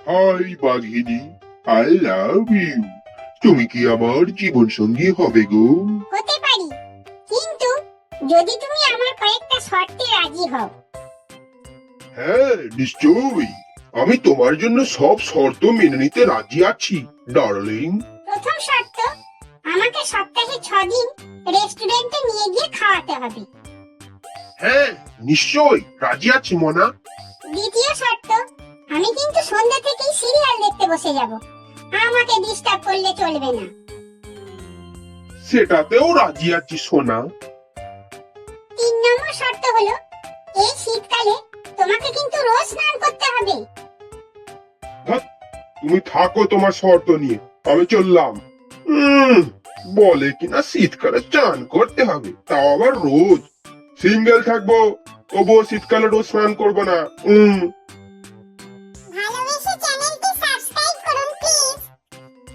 High Baghini, I love you. তুমি কি আমার জীবন সঙ্গী হবে গো? হতে পারি, কিন্তু যদি তুমি আমার কয়েকটা শর্তে রাজি হও। হ্যাঁ, নিশ্চয়ই। আমি তোমার জন্য সব শর্ত মেনে নিতে রাজি আছি, ডার্লিং। প্রথম শর্ত, আমাকে সপ্তাহে 6 দিন রেস্টুরেন্টে নিয়ে গিয়ে খাওয়াতে হবে। হ্যাঁ, নিশ্চয়ই রাজি আছি মোনা। দ্বিতীয় শর্ত, আমি কিন্তু সন্ধ্যা থেকেই সিরিয়াল দেখতে বসে যাব, আমাকে ডিস্টার্ব করলে চলবে না। সেটাতেও রাজি আছি সোনা। 3 নম্বর শর্ত হলো, এই শীতকালে তোমাকে কিন্তু রোজ স্নান করতে হবে। তুমি থাকো তোমার শর্ত নিয়ে, আমি চললাম। বলে কিনা শীতকালে চান করতে হবে, তাও আবার রোজ। সিঙ্গেল থাকবো, তবুও শীতকালে রোজ স্নান করবো না। ভালোবেসে চ্যানেল